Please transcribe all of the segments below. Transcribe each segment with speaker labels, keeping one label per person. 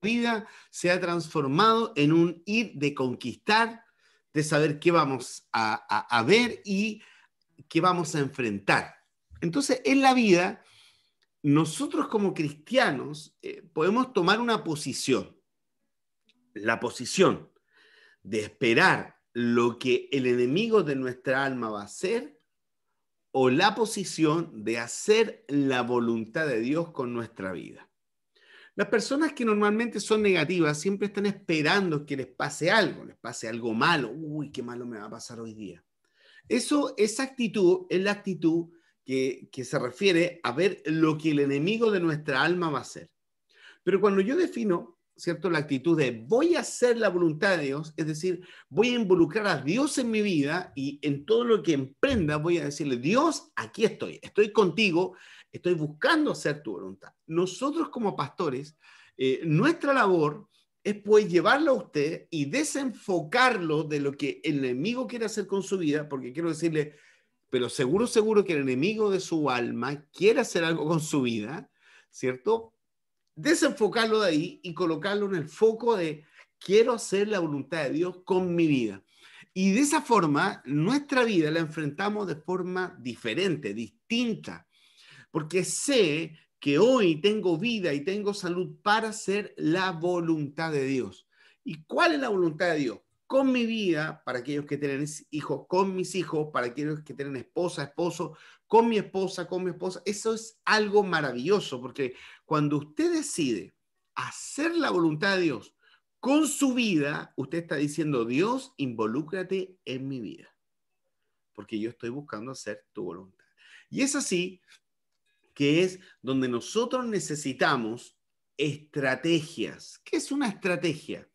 Speaker 1: vida se ha transformado en un ir de conquistar, de saber qué vamos a ver y qué vamos a enfrentar. Entonces, en la vida, nosotros como cristianos podemos tomar una posición, la posición de esperar lo que el enemigo de nuestra alma va a hacer o la posición de hacer la voluntad de Dios con nuestra vida. Las personas que normalmente son negativas siempre están esperando que les pase algo malo. Uy, qué malo me va a pasar hoy día. Esa actitud es la actitud que se refiere a ver lo que el enemigo de nuestra alma va a hacer. Pero cuando yo defino, ¿cierto?, la actitud de voy a hacer la voluntad de Dios, es decir, voy a involucrar a Dios en mi vida y en todo lo que emprenda voy a decirle, Dios, aquí estoy contigo, estoy buscando hacer tu voluntad. Nosotros como pastores, nuestra labor es pues llevarlo a usted y desenfocarlo de lo que el enemigo quiere hacer con su vida, porque quiero decirle, pero seguro, seguro que el enemigo de su alma quiere hacer algo con su vida, ¿cierto? Desenfocarlo de ahí y colocarlo en el foco de quiero hacer la voluntad de Dios con mi vida. Y de esa forma, nuestra vida la enfrentamos de forma diferente, distinta, porque sé que hoy tengo vida y tengo salud para hacer la voluntad de Dios. ¿Y cuál es la voluntad de Dios? Con mi vida, para aquellos que tienen hijos, con mis hijos, para aquellos que tienen esposa, esposo, con mi esposa, con mi esposa. Eso es algo maravilloso, porque cuando usted decide hacer la voluntad de Dios con su vida, usted está diciendo, Dios, involúcrate en mi vida, porque yo estoy buscando hacer tu voluntad. Y es así que es donde nosotros necesitamos estrategias. ¿Qué es una estrategia?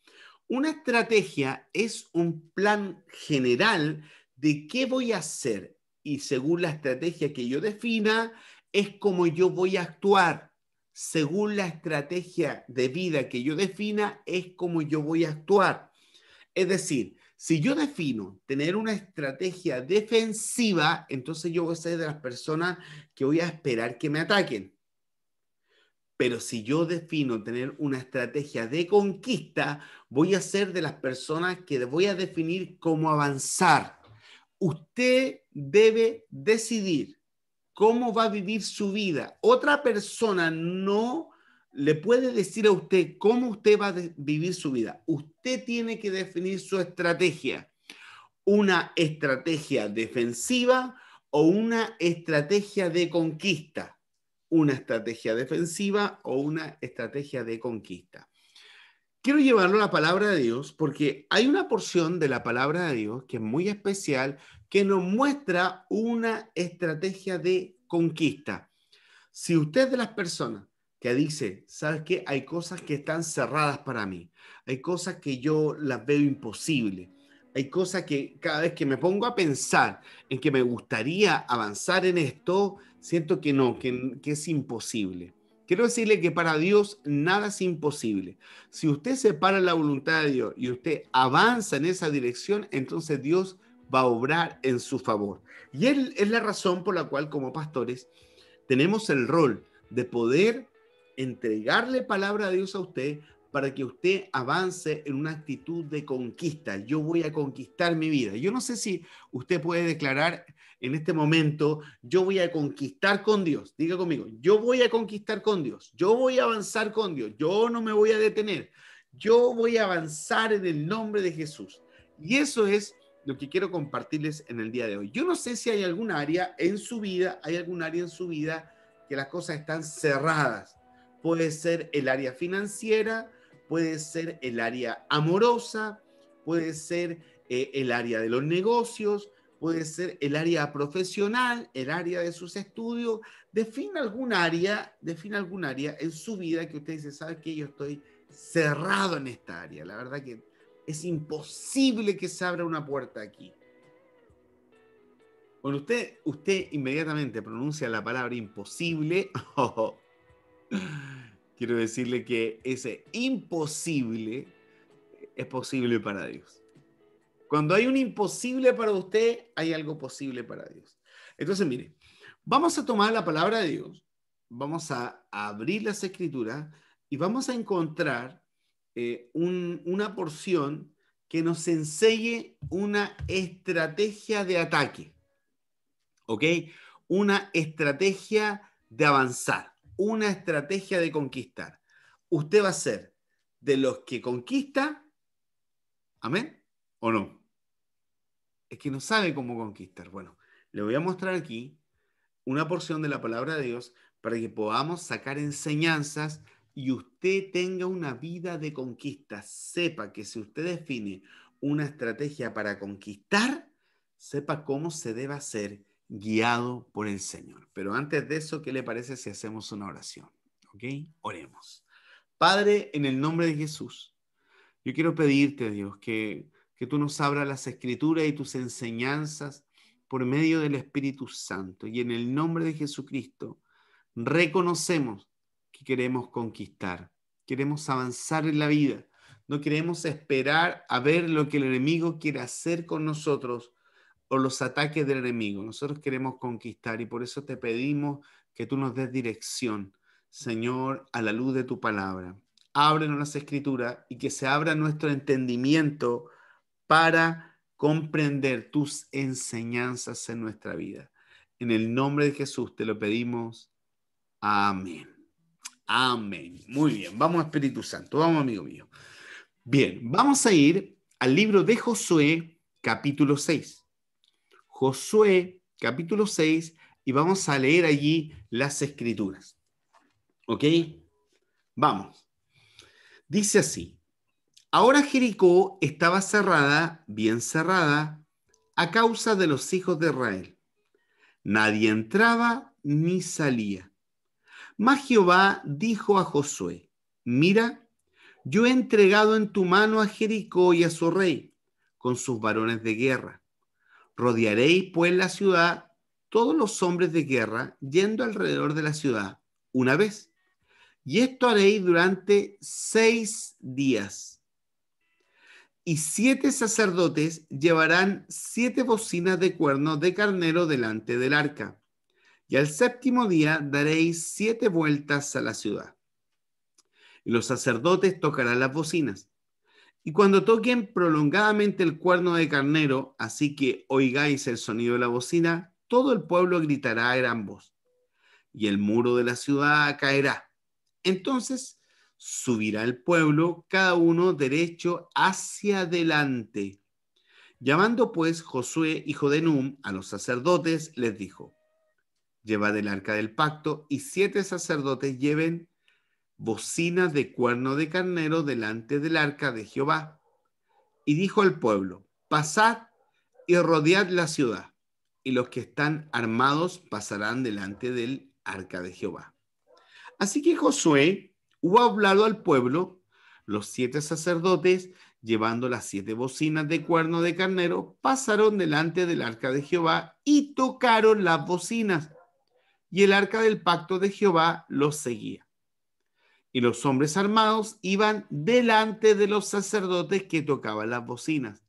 Speaker 1: Una estrategia es un plan general de qué voy a hacer y según la estrategia que yo defina es como yo voy a actuar. Según la estrategia de vida que yo defina es como yo voy a actuar. Es decir, si yo defino tener una estrategia defensiva, entonces yo voy a ser de las personas que voy a esperar que me ataquen. Pero si yo defino tener una estrategia de conquista, voy a ser de las personas que voy a definir cómo avanzar. Usted debe decidir cómo va a vivir su vida. Otra persona no le puede decir a usted cómo usted va a vivir su vida. Usted tiene que definir su estrategia. Una estrategia defensiva o una estrategia de conquista. Una estrategia defensiva o una estrategia de conquista. Quiero llevarlo a la palabra de Dios porque hay una porción de la palabra de Dios que es muy especial que nos muestra una estrategia de conquista. Si usted es de las personas que dice, ¿sabes qué? Hay cosas que están cerradas para mí, hay cosas que yo las veo imposibles, hay cosas que cada vez que me pongo a pensar en que me gustaría avanzar en esto, siento que no, que es imposible. Quiero decirle que para Dios nada es imposible. Si usted separa la voluntad de Dios y usted avanza en esa dirección, entonces Dios va a obrar en su favor. Y es la razón por la cual como pastores tenemos el rol de poder entregarle palabra de Dios a usted para que usted avance en una actitud de conquista. Yo voy a conquistar mi vida. Yo no sé si usted puede declarar en este momento, yo voy a conquistar con Dios. Diga conmigo, yo voy a conquistar con Dios. Yo voy a avanzar con Dios. Yo no me voy a detener. Yo voy a avanzar en el nombre de Jesús. Y eso es lo que quiero compartirles en el día de hoy. Yo no sé si hay algún área en su vida, que las cosas están cerradas. Puede ser el área financiera, puede ser el área amorosa, puede ser el área de los negocios, puede ser el área profesional, el área de sus estudios. Defina algún área en su vida que usted dice, ¿sabe qué? Yo estoy cerrado en esta área. La verdad que es imposible que se abra una puerta aquí. Cuando usted inmediatamente pronuncia la palabra imposible, quiero decirle que ese imposible es posible para Dios. Cuando hay un imposible para usted, hay algo posible para Dios. Entonces, mire, vamos a tomar la palabra de Dios, vamos a abrir las escrituras y vamos a encontrar una porción que nos enseñe una estrategia de ataque, ¿ok? Una estrategia de avanzar, una estrategia de conquistar. Usted va a ser de los que conquista, ¿amén? ¿O no? Es que no sabe cómo conquistar. Bueno, le voy a mostrar aquí una porción de la palabra de Dios para que podamos sacar enseñanzas y usted tenga una vida de conquista. Sepa que si usted define una estrategia para conquistar, sepa cómo se debe hacer guiado por el Señor. Pero antes de eso, ¿qué le parece si hacemos una oración? ¿Ok? Oremos. Padre, en el nombre de Jesús, yo quiero pedirte, Dios, que tú nos abras las escrituras y tus enseñanzas por medio del Espíritu Santo. Y en el nombre de Jesucristo, reconocemos que queremos conquistar, queremos avanzar en la vida. No queremos esperar a ver lo que el enemigo quiere hacer con nosotros o los ataques del enemigo. Nosotros queremos conquistar y por eso te pedimos que tú nos des dirección, Señor, a la luz de tu palabra. Ábrenos las escrituras y que se abra nuestro entendimiento para comprender tus enseñanzas en nuestra vida. En el nombre de Jesús te lo pedimos. Amén. Amén. Muy bien. Vamos, Espíritu Santo. Vamos, amigo mío. Bien, vamos a ir al libro de Josué, capítulo 6. Josué, capítulo 6, y vamos a leer allí las escrituras. ¿Ok? Vamos. Dice así. Ahora Jericó estaba cerrada, bien cerrada, a causa de los hijos de Israel. Nadie entraba ni salía. Mas Jehová dijo a Josué, mira, yo he entregado en tu mano a Jericó y a su rey, con sus varones de guerra. Rodearéis pues la ciudad, todos los hombres de guerra, yendo alrededor de la ciudad una vez. Y esto haréis durante 6 días. Y 7 sacerdotes llevarán 7 bocinas de cuernos de carnero delante del arca. Y al 7º día daréis 7 vueltas a la ciudad. Y los sacerdotes tocarán las bocinas. Y cuando toquen prolongadamente el cuerno de carnero, así que oigáis el sonido de la bocina, todo el pueblo gritará a gran voz. Y el muro de la ciudad caerá. Entonces subirá el pueblo, cada uno derecho hacia adelante. Llamando pues Josué, hijo de Num, a los sacerdotes, les dijo, llevad el arca del pacto y 7 sacerdotes lleven bocinas de cuerno de carnero delante del arca de Jehová. Y dijo al pueblo, pasad y rodead la ciudad, y los que están armados pasarán delante del arca de Jehová. Así que Josué hubo hablado al pueblo, los 7 sacerdotes, llevando las 7 bocinas de cuerno de carnero, pasaron delante del arca de Jehová y tocaron las bocinas, y el arca del pacto de Jehová los seguía. Y los hombres armados iban delante de los sacerdotes que tocaban las bocinas,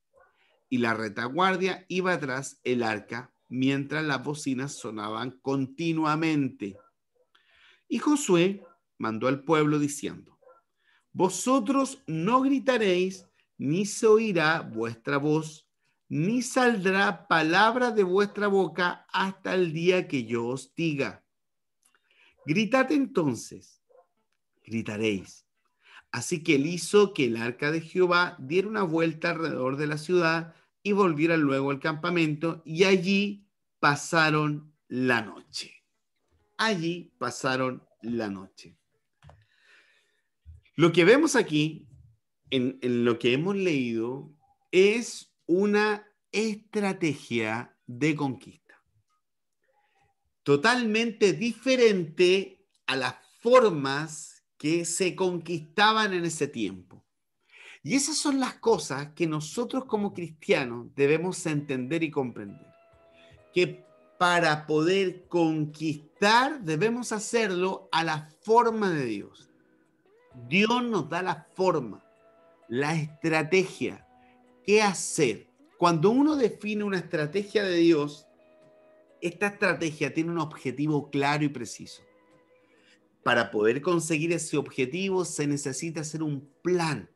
Speaker 1: y la retaguardia iba tras el arca, mientras las bocinas sonaban continuamente. Y Josué mandó al pueblo diciendo, vosotros no gritaréis, ni se oirá vuestra voz, ni saldrá palabra de vuestra boca hasta el día que yo os diga. Gritad entonces, gritaréis. Así que él hizo que el arca de Jehová diera una vuelta alrededor de la ciudad y volviera luego al campamento, y allí pasaron la noche. Allí pasaron la noche. Lo que vemos aquí, en lo que hemos leído, es una estrategia de conquista. Totalmente diferente a las formas que se conquistaban en ese tiempo. Y esas son las cosas que nosotros como cristianos debemos entender y comprender. Que para poder conquistar debemos hacerlo a la forma de Dios. Dios nos da la forma, la estrategia, qué hacer. Cuando uno define una estrategia de Dios, esta estrategia tiene un objetivo claro y preciso. Para poder conseguir ese objetivo se necesita hacer un plan.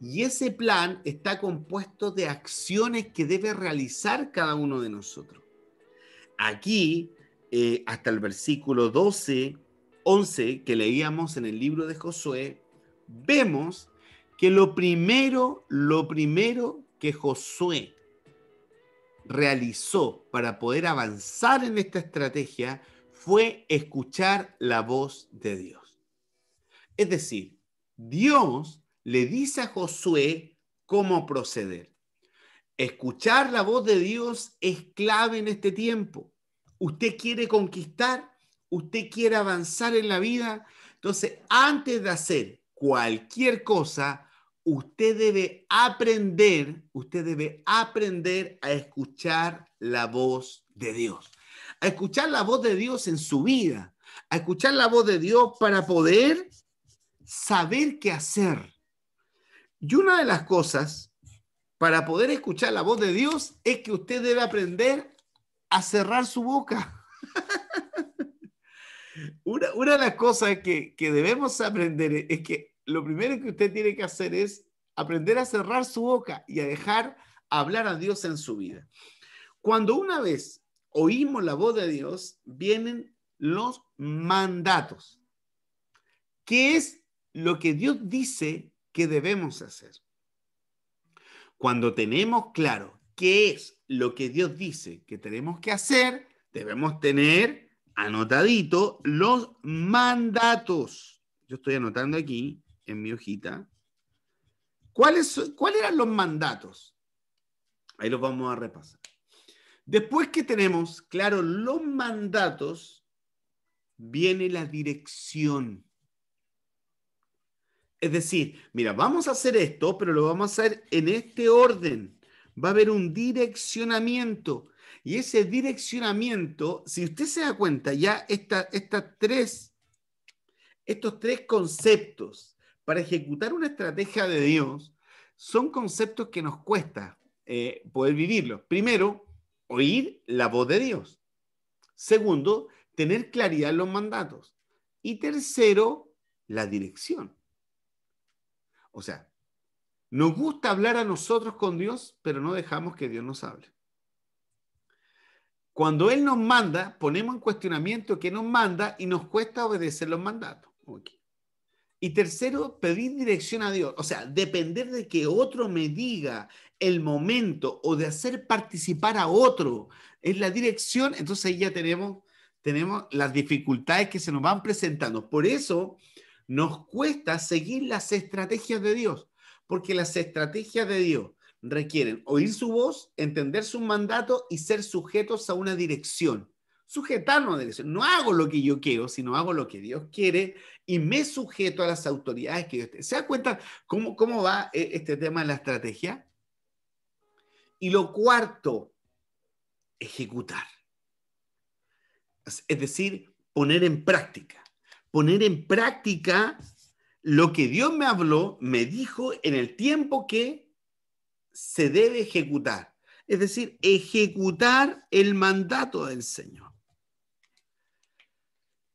Speaker 1: Y ese plan está compuesto de acciones que debe realizar cada uno de nosotros. Aquí, hasta el versículo 12, 11 que leíamos en el libro de Josué, vemos que lo primero que Josué realizó para poder avanzar en esta estrategia fue escuchar la voz de Dios. Es decir, Dios le dice a Josué cómo proceder. Escuchar la voz de Dios es clave en este tiempo. Usted quiere conquistar, usted quiere avanzar en la vida. Entonces, antes de hacer cualquier cosa, usted debe aprender a escuchar la voz de Dios. A escuchar la voz de Dios en su vida. A escuchar la voz de Dios para poder saber qué hacer. Y una de las cosas para poder escuchar la voz de Dios es que usted debe aprender a cerrar su boca. Una de las cosas que debemos aprender es que lo primero que usted tiene que hacer es aprender a cerrar su boca y a dejar hablar a Dios en su vida. Cuando una vez oímos la voz de Dios, vienen los mandatos. ¿Qué es lo que Dios dice que debemos hacer? Cuando tenemos claro qué es lo que Dios dice que tenemos que hacer, debemos tener anotadito los mandatos. Yo estoy anotando aquí en mi hojita. ¿Cuáles eran los mandatos? Ahí los vamos a repasar. Después que tenemos claro los mandatos, viene la dirección. Es decir, mira, vamos a hacer esto, pero lo vamos a hacer en este orden. Va a haber un direccionamiento. Y ese direccionamiento, si usted se da cuenta, ya estos tres conceptos para ejecutar una estrategia de Dios son conceptos que nos cuesta poder vivirlos. Primero, oír la voz de Dios. Segundo, tener claridad en los mandatos. Y tercero, la dirección. O sea, nos gusta hablar a nosotros con Dios, pero no dejamos que Dios nos hable. Cuando Él nos manda, ponemos en cuestionamiento qué nos manda y nos cuesta obedecer los mandatos. Okay. Y tercero, pedir dirección a Dios. O sea, depender de que otro me diga el momento o de hacer participar a otro en la dirección, entonces ahí ya tenemos las dificultades que se nos van presentando. Por eso nos cuesta seguir las estrategias de Dios, porque las estrategias de Dios requieren oír su voz, entender sus mandatos y ser sujetos a una dirección. Sujetarnos a una dirección. No hago lo que yo quiero, sino hago lo que Dios quiere y me sujeto a las autoridades que Dios tiene. ¿Se da cuenta cómo va este tema de la estrategia? Y lo cuarto, ejecutar. Es decir, poner en práctica. Poner en práctica lo que Dios me habló, me dijo en el tiempo que se debe ejecutar. Es decir, ejecutar el mandato del Señor.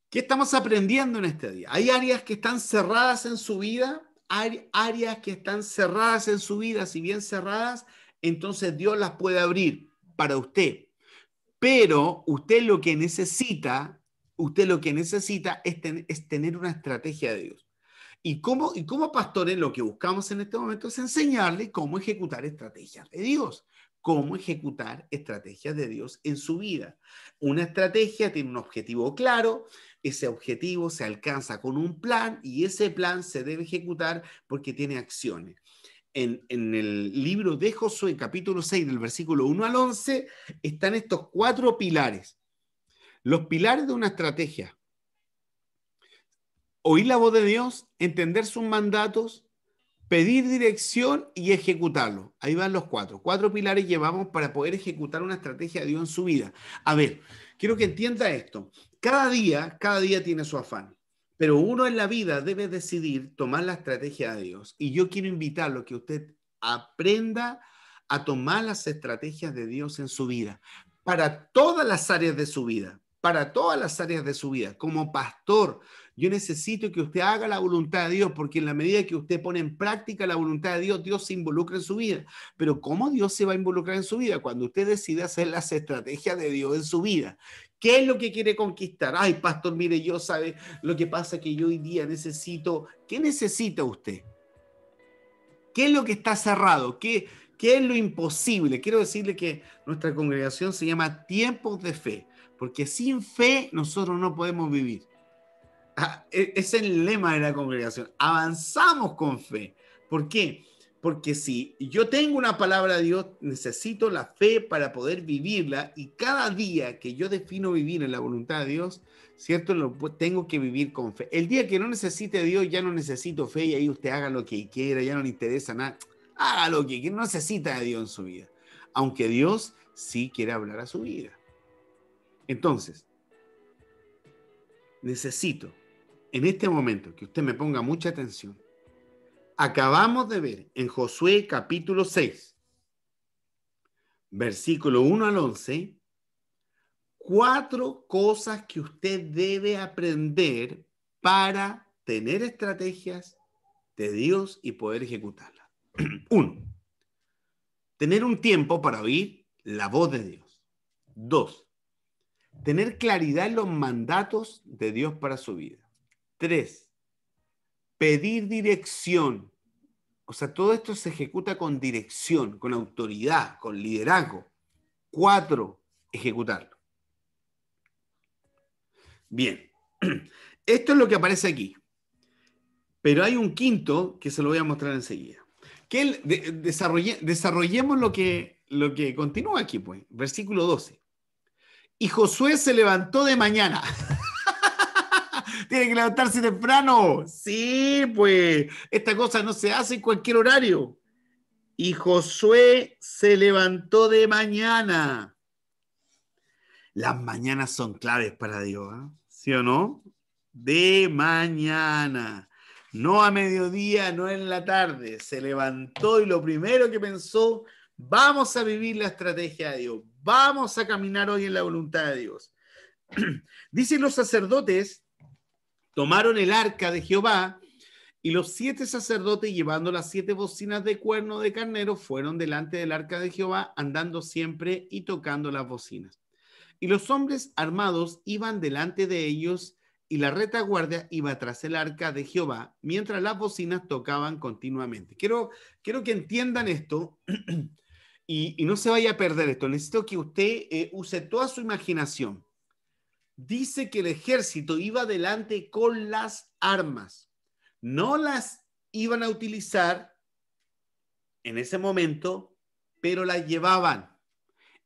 Speaker 1: ¿Qué estamos aprendiendo en este día? Hay áreas que están cerradas en su vida, hay áreas que están cerradas en su vida, si bien cerradas, entonces Dios las puede abrir para usted. Pero usted lo que necesita es tener una estrategia de Dios. Y como pastores lo que buscamos en este momento es enseñarle cómo ejecutar estrategias de Dios, cómo ejecutar estrategias de Dios en su vida. Una estrategia tiene un objetivo claro, ese objetivo se alcanza con un plan y ese plan se debe ejecutar porque tiene acciones. En el libro de Josué, capítulo 6, del versículo 1 al 11, están estos 4 pilares. Los pilares de una estrategia. Oír la voz de Dios, entender sus mandatos, pedir dirección y ejecutarlo. Ahí van los 4. 4 pilares llevamos para poder ejecutar una estrategia de Dios en su vida. A ver, quiero que entienda esto. Cada día tiene su afán. Pero uno en la vida debe decidir tomar la estrategia de Dios. Y yo quiero invitarlo a que usted aprenda a tomar las estrategias de Dios en su vida. Para todas las áreas de su vida. para todas las áreas de su vida. Como pastor, yo necesito que usted haga la voluntad de Dios, porque en la medida que usted pone en práctica la voluntad de Dios, Dios se involucra en su vida. Pero ¿cómo Dios se va a involucrar en su vida? Cuando usted decide hacer las estrategias de Dios en su vida. ¿Qué es lo que quiere conquistar? Ay, pastor, mire, yo sabe lo que pasa que yo hoy día necesito. ¿Qué necesita usted? ¿Qué es lo que está cerrado? ¿Qué es lo imposible? Quiero decirle que nuestra congregación se llama Tiempos de Fe, porque sin fe nosotros no podemos vivir. Es el lema de la congregación. Avanzamos con fe. ¿Por qué? Porque si yo tengo una palabra de Dios, necesito la fe para poder vivirla, y cada día que yo defino vivir en la voluntad de Dios, ¿cierto? Tengo que vivir con fe. El día que no necesite a Dios, ya no necesito fe, y ahí usted haga lo que quiera, ya no le interesa nada. Haga lo que quiera, no necesita de Dios en su vida. Aunque Dios sí quiere hablar a su vida. Entonces, necesito en este momento que usted me ponga mucha atención. Acabamos de ver en Josué capítulo 6, versículo 1 al 11, 4 cosas que usted debe aprender para tener estrategias de Dios y poder ejecutarlas. 1. Tener un tiempo para oír la voz de Dios. 2. Tener claridad en los mandatos de Dios para su vida. 3. Pedir dirección. O sea, todo esto se ejecuta con dirección, con autoridad, con liderazgo. 4. Ejecutarlo. Bien. Esto es lo que aparece aquí. Pero hay un quinto que se lo voy a mostrar enseguida. Desarrollemos lo que continúa aquí, pues. Versículo 12. Y Josué se levantó de mañana. Tiene que levantarse temprano. Sí, pues. Esta cosa no se hace en cualquier horario. Y Josué se levantó de mañana. Las mañanas son claves para Dios, ¿eh? ¿Sí o no? De mañana. No a mediodía, no en la tarde. Se levantó y lo primero que pensó, vamos a vivir la estrategia de Dios. Vamos a caminar hoy en la voluntad de Dios. Dicen los sacerdotes, tomaron el arca de Jehová, y los 7 sacerdotes, llevando las 7 bocinas de cuerno de carnero, fueron delante del arca de Jehová, andando siempre y tocando las bocinas. Y los hombres armados iban delante de ellos, y la retaguardia iba tras el arca de Jehová, mientras las bocinas tocaban continuamente. Quiero que entiendan esto y no se vaya a perder esto. Necesito que usted use toda su imaginación. Dice que el ejército iba delante con las armas. No las iban a utilizar en ese momento, pero las llevaban.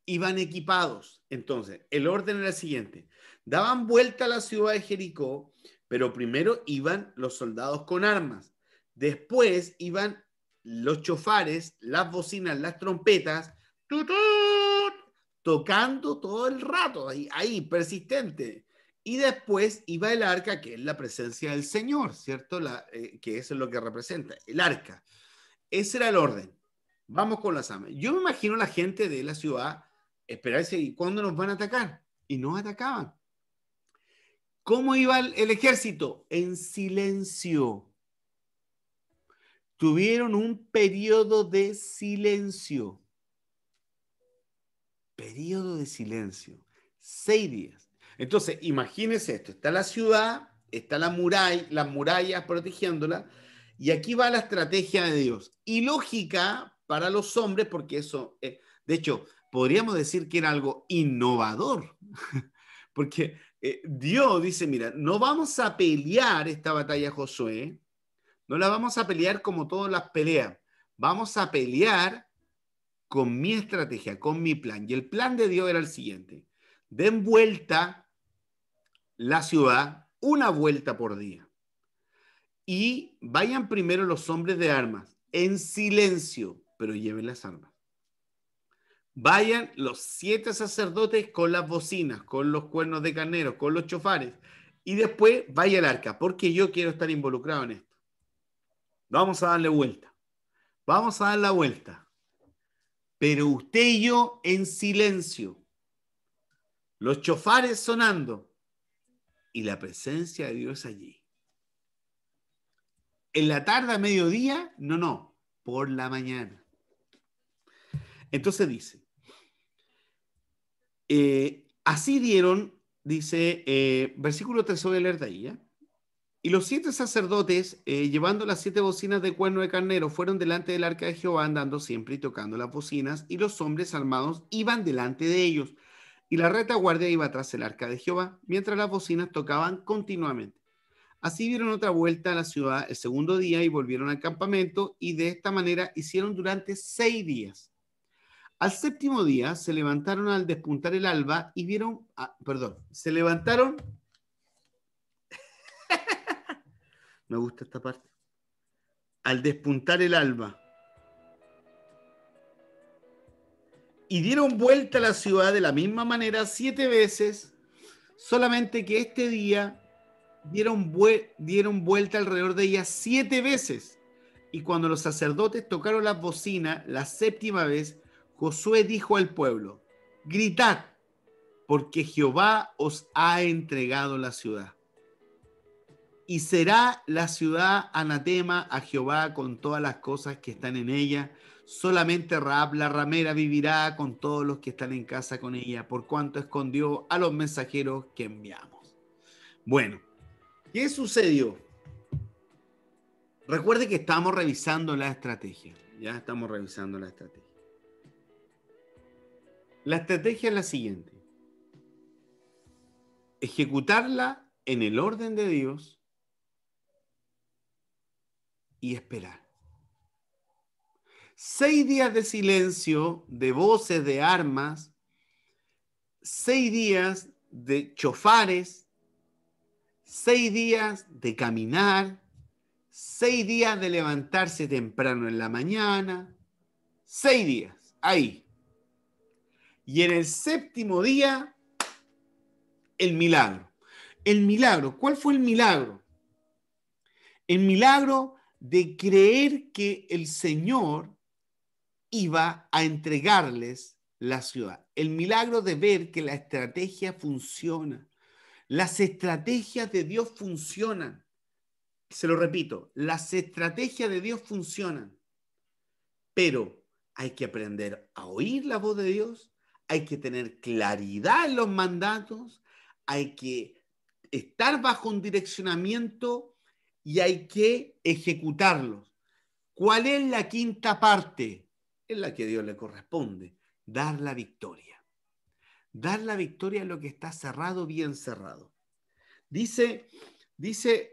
Speaker 1: Iban equipados. Entonces, el orden era el siguiente. Daban vuelta a la ciudad de Jericó, pero primero iban los soldados con armas. Después iban los chofares, las bocinas, las trompetas, tocando todo el rato, ahí persistente. Y después iba el arca, que es la presencia del Señor, ¿cierto? Que eso es lo que representa, el arca. Ese era el orden. Vamos con las armas. Yo me imagino la gente de la ciudad esperarse y cuándo nos van a atacar. Y no atacaban. ¿Cómo iba el ejército? En silencio. Tuvieron un periodo de silencio. Periodo de silencio. 6 días. Entonces, imagínense esto. Está la ciudad, está las murallas protegiéndola, y aquí va la estrategia de Dios. Y lógica para los hombres, porque eso, de hecho, podríamos decir que era algo innovador, porque Dios dice, mira, no vamos a pelear esta batalla, Josué, no la vamos a pelear como todas las peleas, vamos a pelear con mi estrategia, con mi plan. Y el plan de Dios era el siguiente: den vuelta la ciudad, una vuelta por día, y vayan primero los hombres de armas, en silencio, pero lleven las armas. Vayan los 7 sacerdotes con las bocinas, con los cuernos de carnero, con los chofares, y después vaya el arca, porque yo quiero estar involucrado en esto. Vamos a darle vuelta. Vamos a dar la vuelta. Pero usted y yo en silencio. los chofares sonando y la presencia de Dios allí. En la tarde, a mediodía, no, por la mañana. Entonces dice, así dieron, dice, versículo 3, voy a leer de ahí, ¿ya? Y los 7 sacerdotes, llevando las 7 bocinas de cuerno de carnero, fueron delante del arca de Jehová, andando siempre y tocando las bocinas, y los hombres armados iban delante de ellos. Y la retaguardia iba tras el arca de Jehová, mientras las bocinas tocaban continuamente. Así dieron otra vuelta a la ciudad el segundo día y volvieron al campamento, y de esta manera hicieron durante 6 días. Al séptimo día se levantaron al despuntar el alba y vieron, se levantaron, me gusta esta parte, al despuntar el alba, y dieron vuelta a la ciudad de la misma manera 7 veces, solamente que este día dieron vuelta alrededor de ella 7 veces. Y cuando los sacerdotes tocaron las bocinas la séptima vez, Josué dijo al pueblo: gritad, porque Jehová os ha entregado la ciudad. Y será la ciudad anatema a Jehová con todas las cosas que están en ella. Solamente Rahab la ramera vivirá con todos los que están en casa con ella, por cuanto escondió a los mensajeros que enviamos. Bueno, ¿qué sucedió? Recuerde que estamos revisando la estrategia. Ya estamos revisando la estrategia. La estrategia es la siguiente: ejecutarla en el orden de Dios y esperar. 6 días de silencio, de voces, de armas, 6 días de chofares, 6 días de caminar, 6 días de levantarse temprano en la mañana, 6 días, ahí. Y en el séptimo día, el milagro. El milagro, ¿cuál fue el milagro? El milagro de creer que el Señor iba a entregarles la ciudad. El milagro de ver que la estrategia funciona. Las estrategias de Dios funcionan. Se lo repito, las estrategias de Dios funcionan. Pero hay que aprender a oír la voz de Dios, hay que tener claridad en los mandatos, hay que estar bajo un direccionamiento y hay que ejecutarlos. ¿Cuál es la quinta parte? Es la que a Dios le corresponde: dar la victoria. Dar la victoria es lo que está cerrado, bien cerrado. Dice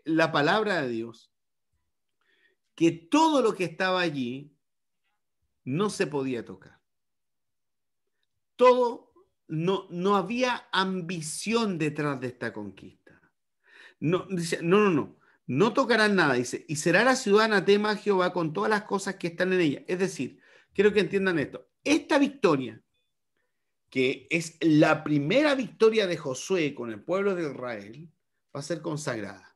Speaker 1: la palabra de Dios que todo lo que estaba allí no se podía tocar. Todo, no había ambición detrás de esta conquista. No, dice, no tocarán nada, dice, y será la ciudad anatema a Jehová con todas las cosas que están en ella. Es decir, quiero que entiendan esto. Esta victoria, que es la primera victoria de Josué con el pueblo de Israel, va a ser consagrada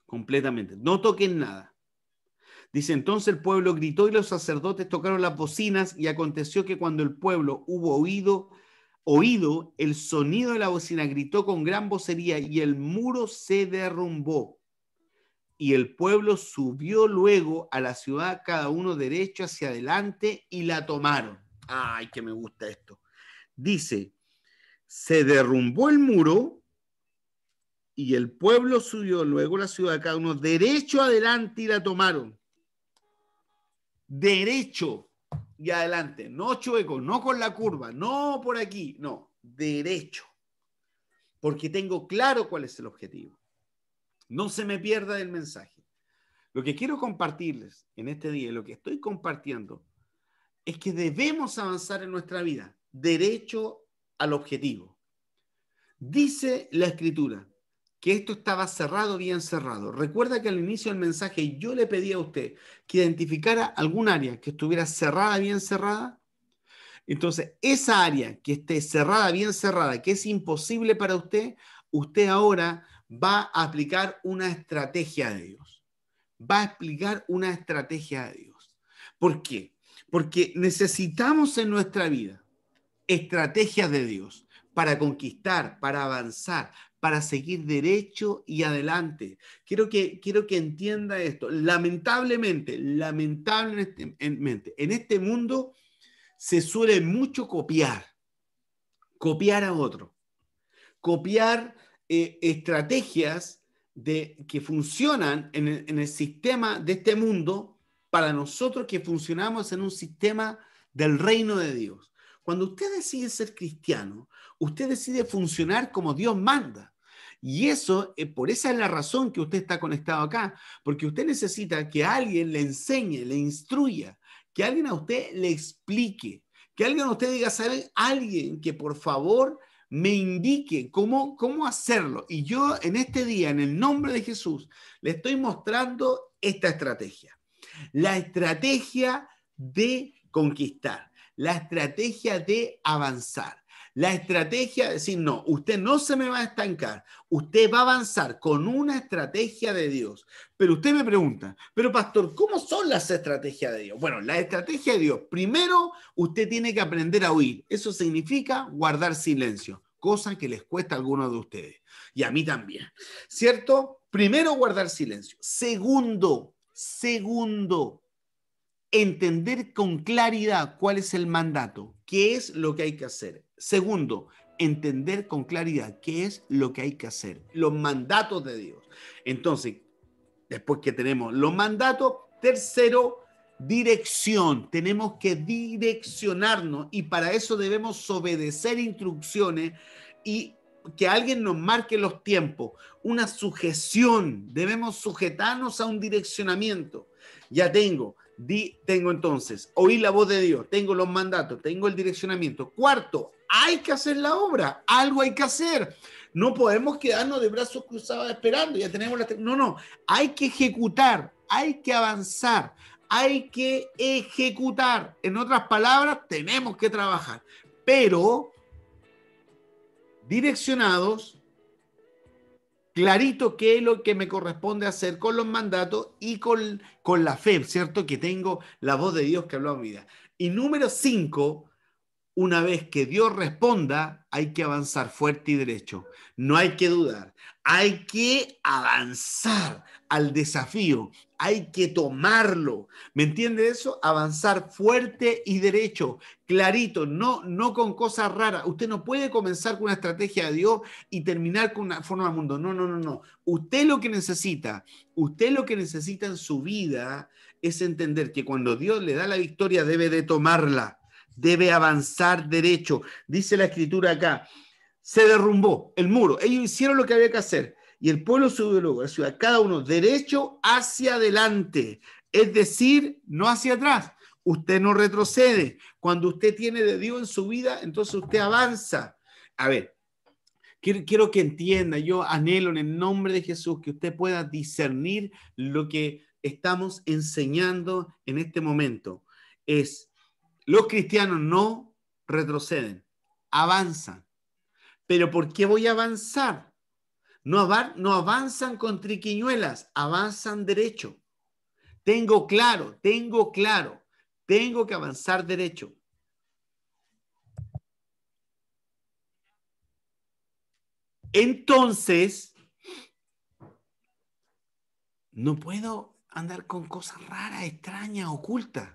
Speaker 1: completamente. No toquen nada. Dice, entonces el pueblo gritó y los sacerdotes tocaron las bocinas, y aconteció que cuando el pueblo hubo oído el sonido de la bocina, gritó con gran vocería y el muro se derrumbó. Y el pueblo subió luego a la ciudad, cada uno derecho hacia adelante, y la tomaron. Ay, que me gusta esto. Dice, se derrumbó el muro y el pueblo subió luego a la ciudad, cada uno derecho adelante, y la tomaron. Derecho y adelante, no chueco, no con la curva, no por aquí, no, derecho. Porque tengo claro cuál es el objetivo. No se me pierda el mensaje. Lo que quiero compartirles en este día, lo que estoy compartiendo, es que debemos avanzar en nuestra vida derecho al objetivo. Dice la Escritura que esto estaba cerrado, bien cerrado. Recuerda que al inicio del mensaje yo le pedí a usted que identificara algún área que estuviera cerrada, bien cerrada. Entonces, esa área que esté cerrada, bien cerrada, que es imposible para usted, usted ahora va a aplicar una estrategia de Dios. Va a explicar una estrategia de Dios. ¿Por qué? Porque necesitamos en nuestra vida estrategias de Dios para conquistar, para avanzar, para seguir derecho y adelante. Quiero que entienda esto. Lamentablemente, en este mundo se suele mucho copiar a otro, copiar estrategias que funcionan en el sistema de este mundo para nosotros que funcionamos en un sistema del reino de Dios. Cuando usted decide ser cristiano, usted decide funcionar como Dios manda. Y eso, por esa es la razón que usted está conectado acá, porque usted necesita que alguien le enseñe, le instruya, que alguien a usted le explique, que alguien a usted diga, ¿sabe? Alguien que por favor me indique cómo hacerlo. Y yo en este día, en el nombre de Jesús, le estoy mostrando esta estrategia. La estrategia de conquistar, la estrategia de avanzar, la estrategia de decir, no, usted no se me va a estancar, usted va a avanzar con una estrategia de Dios. Pero usted me pregunta, pero pastor, ¿cómo son las estrategias de Dios? Bueno, la estrategia de Dios, primero usted tiene que aprender a oír. Eso significa guardar silencio, cosa que les cuesta a algunos de ustedes y a mí también, ¿cierto? Primero, guardar silencio. Segundo, entender con claridad cuál es el mandato, qué es lo que hay que hacer. Segundo, entender con claridad qué es lo que hay que hacer, los mandatos de Dios. Entonces, después que tenemos los mandatos, tercero, dirección. Tenemos que direccionarnos y para eso debemos obedecer instrucciones y que alguien nos marque los tiempos. Una sujeción. Debemos sujetarnos a un direccionamiento. Ya tengo entonces, oír la voz de Dios, tengo los mandatos, tengo el direccionamiento. Cuarto, hay que hacer la obra, algo hay que hacer. No podemos quedarnos de brazos cruzados esperando, ya tenemos no, hay que ejecutar, hay que avanzar, hay que ejecutar. En otras palabras, tenemos que trabajar, pero direccionados, clarito qué es lo que me corresponde hacer con los mandatos y con la fe, ¿cierto? Que tengo la voz de Dios que habló a mi vida. Y número 5, una vez que Dios responda, hay que avanzar fuerte y derecho. No hay que dudar. Hay que avanzar al desafío. Hay que tomarlo. ¿Me entiende eso? Avanzar fuerte y derecho. Clarito, no con cosas raras. Usted no puede comenzar con una estrategia de Dios y terminar con una forma del mundo. No. Usted lo que necesita en su vida es entender que cuando Dios le da la victoria debe de tomarla. Debe avanzar derecho. Dice la escritura acá, se derrumbó el muro. Ellos hicieron lo que había que hacer y el pueblo subió luego a la ciudad, cada uno derecho hacia adelante, es decir, no hacia atrás. Usted no retrocede. Cuando usted tiene de Dios en su vida, entonces usted avanza. A ver, quiero que entienda, yo anhelo en el nombre de Jesús que usted pueda discernir lo que estamos enseñando en este momento. Los cristianos no retroceden, avanzan. ¿Pero por qué voy a avanzar? No avanzan con triquiñuelas, avanzan derecho. Tengo claro, tengo que avanzar derecho. Entonces, no puedo andar con cosas raras, extrañas, ocultas.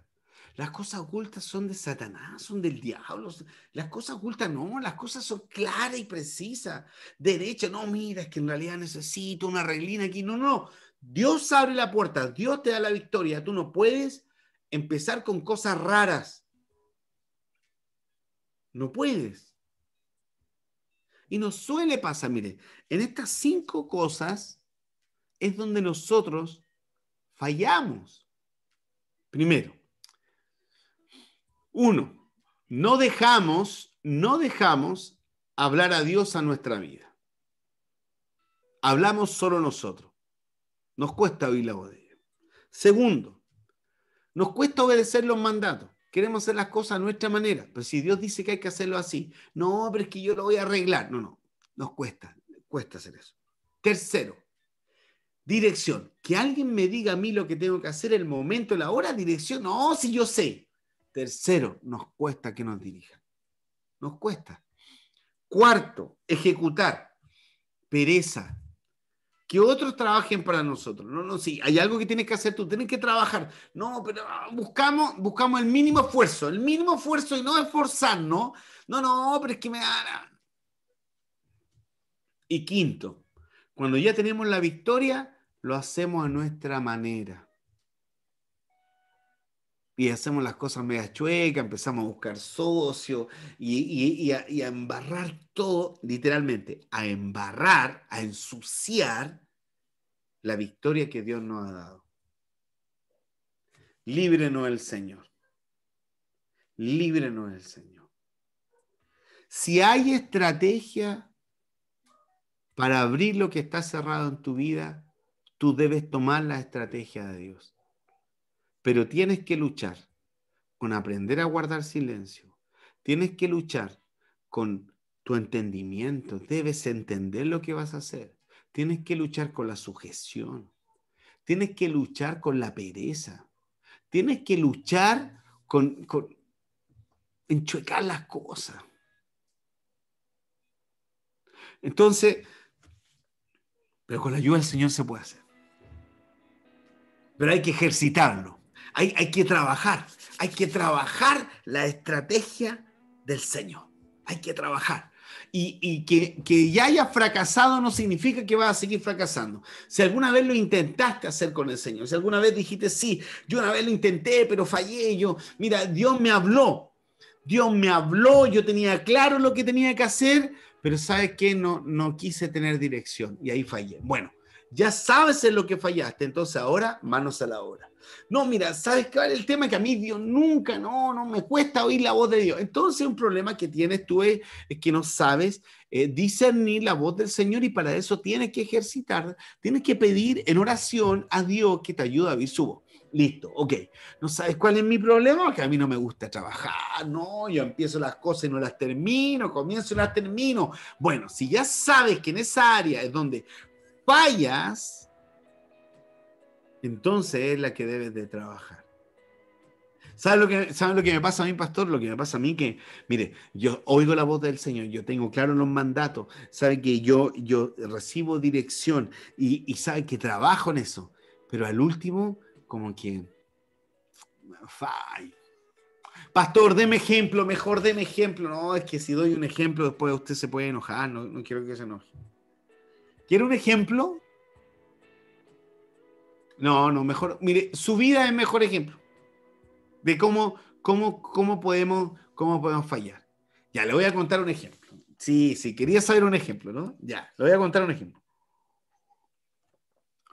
Speaker 1: Las cosas ocultas son de Satanás, son del diablo. Las cosas ocultas no, las cosas son claras y precisas. Derecha, no, mira, es que en realidad necesito una reglina aquí. No. Dios abre la puerta, Dios te da la victoria. Tú no puedes empezar con cosas raras. No puedes. Y nos suele pasar, mire, en estas 5 cosas es donde nosotros fallamos. Primero, 1, no dejamos hablar a Dios a nuestra vida. Hablamos solo nosotros. Nos cuesta oír la voz de Dios. Segundo, nos cuesta obedecer los mandatos. Queremos hacer las cosas a nuestra manera. Pero si Dios dice que hay que hacerlo así, no, pero es que yo lo voy a arreglar. No. Nos cuesta hacer eso. Tercero, dirección. Que alguien me diga a mí lo que tengo que hacer, el momento, la hora, dirección. No, si yo sé. Tercero, nos cuesta que nos dirijan. Nos cuesta. Cuarto, ejecutar. Pereza. Que otros trabajen para nosotros. No, no, sí, hay algo que tienes que hacer tú, tienes que trabajar. No, pero buscamos el mínimo esfuerzo y no esforzarnos. No, no, pero es que me da... Y quinto, cuando ya tenemos la victoria, lo hacemos a nuestra manera. Y hacemos las cosas medio chuecas, empezamos a buscar socios y a embarrar todo, literalmente, a embarrar, a ensuciar la victoria que Dios nos ha dado. Líbrenos el Señor. Líbrenos el Señor. Si hay estrategia para abrir lo que está cerrado en tu vida, tú debes tomar la estrategia de Dios. Pero tienes que luchar con aprender a guardar silencio. Tienes que luchar con tu entendimiento. Debes entender lo que vas a hacer. Tienes que luchar con la sujeción. Tienes que luchar con la pereza. Tienes que luchar con enchuecar las cosas. Entonces, pero con la ayuda del Señor se puede hacer. Pero hay que ejercitarlo. Hay que trabajar. Hay que trabajar la estrategia del Señor. Hay que trabajar. Y que ya hayas fracasado no significa que vas a seguir fracasando. Si alguna vez lo intentaste hacer con el Señor, si alguna vez dijiste, sí, yo una vez lo intenté, pero fallé, mira, Dios me habló, yo tenía claro lo que tenía que hacer, pero ¿sabes qué? No quise tener dirección y ahí fallé. Bueno, ya sabes en lo que fallaste, entonces ahora manos a la obra. No, mira, ¿sabes qué? El tema es que a mí Dios nunca, no me cuesta oír la voz de Dios. Entonces un problema que tienes tú es que no sabes discernir la voz del Señor y para eso tienes que ejercitar, tienes que pedir en oración a Dios que te ayude a oír su voz. Listo, ok. ¿No sabes cuál es mi problema? Que a mí no me gusta trabajar, no, yo empiezo las cosas y no las termino, comienzo y no las termino. Bueno, si ya sabes que en esa área es donde fallas, entonces es la que debes de trabajar. ¿Sabes lo que me pasa a mí, pastor? Lo que me pasa a mí que, mire, yo oigo la voz del Señor, yo tengo claro los mandatos, sabe que yo recibo dirección y sabe que trabajo en eso, pero al último, como que fallo. Pastor, deme ejemplo, mejor deme ejemplo. No, es que si doy un ejemplo, después usted se puede enojar, no quiero que se enoje. ¿Quiere un ejemplo? No, mejor, mire, su vida es mejor ejemplo de cómo podemos fallar. Ya, le voy a contar un ejemplo. Sí, quería saber un ejemplo, ¿no? Ya, le voy a contar un ejemplo.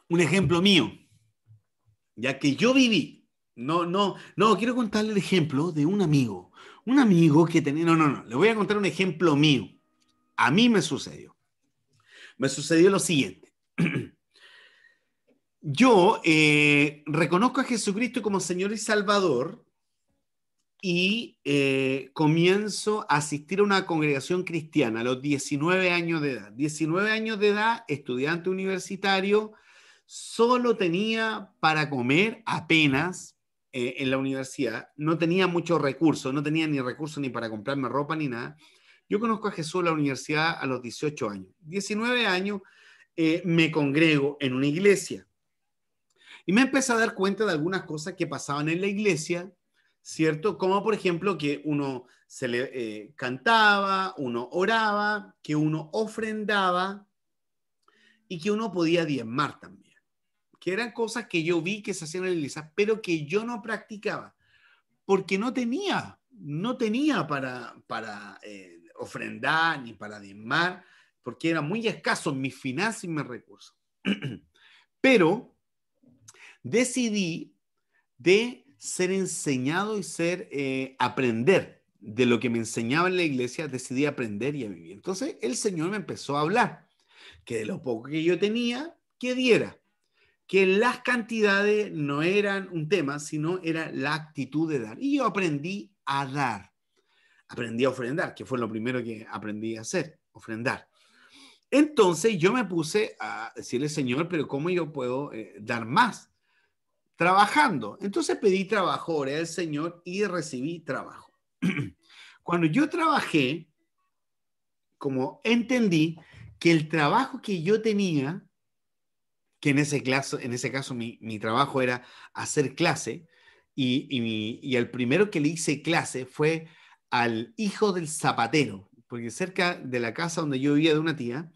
Speaker 1: Un ejemplo mío, ya que yo viví. No, quiero contarle el ejemplo de un amigo. Un amigo que tenía, no, le voy a contar un ejemplo mío. A mí me sucedió. Me sucedió lo siguiente. Yo reconozco a Jesucristo como Señor y Salvador y comienzo a asistir a una congregación cristiana a los 19 años de edad. 19 años de edad, estudiante universitario, solo tenía para comer apenas en la universidad. No tenía muchos recursos, no tenía ni recursos ni para comprarme ropa ni nada. Yo conozco a Jesús en la universidad a los 18 años. 19 años me congrego en una iglesia. Y me empecé a dar cuenta de algunas cosas que pasaban en la iglesia, ¿cierto? Como por ejemplo que uno se le cantaba, uno oraba, que uno ofrendaba y que uno podía diezmar también. Que eran cosas que yo vi que se hacían en la iglesia, pero que yo no practicaba, porque no tenía para ofrendar ni para diezmar, porque era muy escaso mis finanzas y mis recursos. Pero decidí de ser enseñado y aprender de lo que me enseñaba en la iglesia, decidí aprender y a vivir. Entonces el Señor me empezó a hablar, que de lo poco que yo tenía, que diera, que las cantidades no eran un tema, sino era la actitud de dar. Y yo aprendí a dar, aprendí a ofrendar, que fue lo primero que aprendí a hacer, ofrendar. Entonces yo me puse a decirle, Señor, pero ¿cómo yo puedo dar más? Trabajando. Entonces pedí trabajo, oré al Señor y recibí trabajo. Cuando yo trabajé, como entendí que el trabajo que yo tenía, que en ese caso mi trabajo era hacer clase, y el primero que le hice clase fue al hijo del zapatero, porque cerca de la casa donde yo vivía de una tía,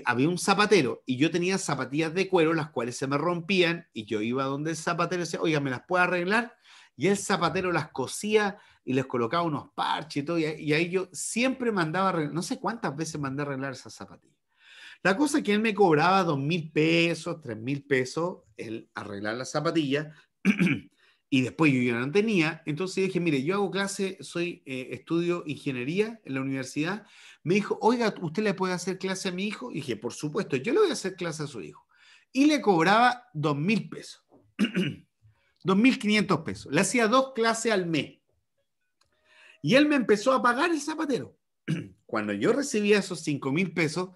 Speaker 1: había un zapatero y yo tenía zapatillas de cuero, las cuales se me rompían, y yo iba donde el zapatero y decía, oiga, ¿me las puede arreglar? Y el zapatero las cosía y les colocaba unos parches y todo, y ahí yo siempre mandaba arreglar, no sé cuántas veces mandé a arreglar esas zapatillas. La cosa es que él me cobraba 2.000 pesos, 3.000 pesos, el arreglar las zapatillas, y después yo ya no tenía. Entonces dije, mire, yo hago clase, estudio ingeniería en la universidad. Me dijo, oiga, ¿usted le puede hacer clase a mi hijo? Y dije, por supuesto, yo le voy a hacer clase a su hijo. Y le cobraba 2.000 pesos, 2.500 pesos. Le hacía 2 clases al mes. Y él me empezó a pagar el zapatero. Cuando yo recibía esos 5.000 pesos,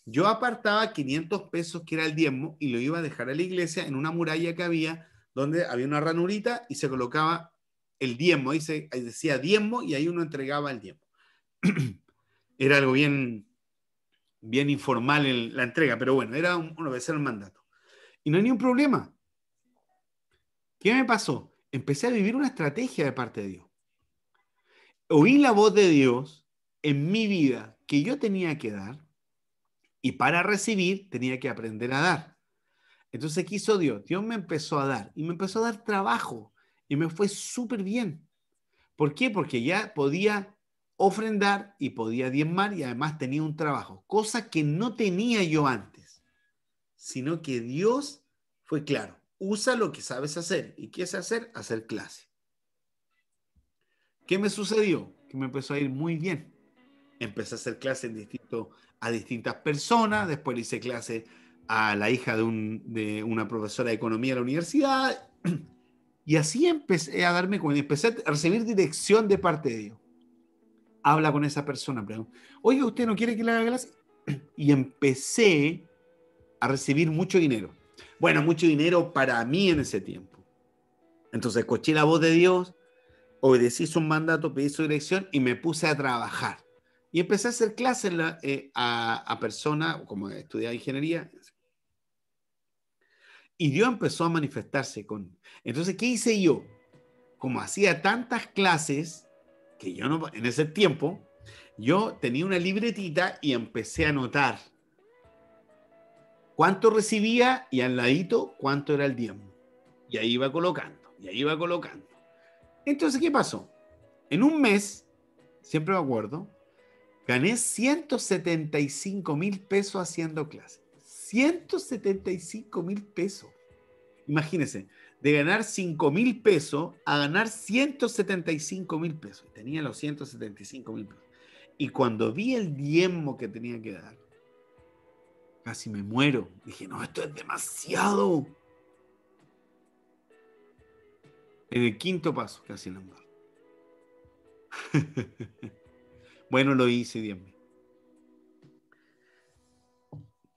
Speaker 1: yo apartaba 500 pesos, que era el diezmo, y lo iba a dejar a la iglesia en una muralla que había, donde había una ranurita y se colocaba el diezmo. Ahí decía diezmo y ahí uno entregaba el diezmo. Era algo bien, bien informal en la entrega, pero bueno, era obedecer el mandato. Y no hay ningún problema. ¿Qué me pasó? Empecé a vivir una estrategia de parte de Dios. Oí la voz de Dios en mi vida que yo tenía que dar, y para recibir tenía que aprender a dar. Entonces, ¿qué hizo Dios? Dios me empezó a dar, y me empezó a dar trabajo, y me fue súper bien. ¿Por qué? Porque ya podía ofrendar y podía diezmar, y además tenía un trabajo, cosa que no tenía yo antes, sino que Dios fue claro. Usa lo que sabes hacer. ¿Y qué es hacer? Hacer clase. ¿Qué me sucedió? Que me empezó a ir muy bien. Empecé a hacer clases a distintas personas, después le hice clase a la hija de una profesora de economía de la universidad, y así empecé a darme cuenta, empecé a recibir dirección de parte de Dios. Habla con esa persona, pregunta, oiga, ¿usted no quiere que le haga clase? Y empecé a recibir mucho dinero. Bueno, mucho dinero para mí en ese tiempo. Entonces escuché la voz de Dios, obedecí su mandato, pedí su dirección y me puse a trabajar. Y empecé a hacer clases a personas, como estudiaba ingeniería, y Dios empezó a manifestarse con... Entonces, ¿qué hice yo? Como hacía tantas clases, que yo no, en ese tiempo, yo tenía una libretita y empecé a anotar cuánto recibía y al ladito cuánto era el diezmo. Y ahí iba colocando, y ahí iba colocando. Entonces, ¿qué pasó? En un mes, siempre me acuerdo, gané 175.000 pesos haciendo clases. 175.000 pesos. Imagínense, de ganar 5.000 pesos a ganar 175.000 pesos. Tenía los 175.000 pesos. Y cuando vi el diezmo que tenía que dar, casi me muero. Dije, no, esto es demasiado. En el quinto paso, casi no embargo. Bueno, lo hice, Dios mío.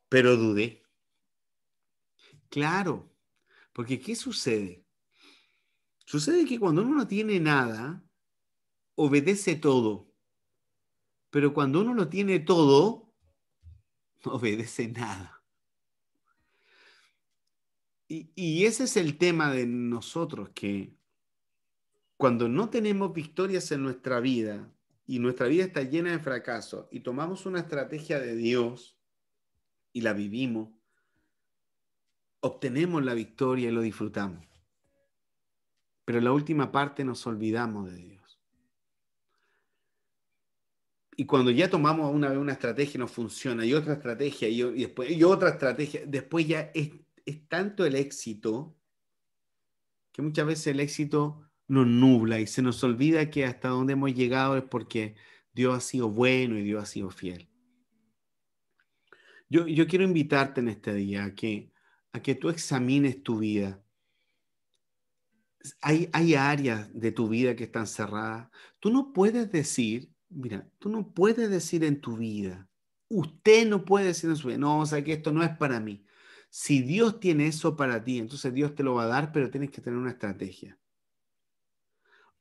Speaker 1: Pero dudé. Claro, porque ¿qué sucede? Sucede que cuando uno no tiene nada, obedece todo. Pero cuando uno lo tiene todo, no obedece nada. Y ese es el tema de nosotros, que cuando no tenemos victorias en nuestra vida y nuestra vida está llena de fracasos y tomamos una estrategia de Dios y la vivimos, obtenemos la victoria y lo disfrutamos. Pero en la última parte nos olvidamos de Dios. Y cuando ya tomamos una vez una estrategia y no funciona, y otra estrategia, y otra estrategia, después ya es tanto el éxito que muchas veces el éxito nos nubla y se nos olvida que hasta donde hemos llegado es porque Dios ha sido bueno y Dios ha sido fiel. Yo quiero invitarte en este día a que tú examines tu vida. Hay áreas de tu vida que están cerradas. Tú no puedes decir, mira, tú no puedes decir en tu vida, usted no puede decir en su vida, no, o sea que esto no es para mí. Si Dios tiene eso para ti, entonces Dios te lo va a dar, pero tienes que tener una estrategia.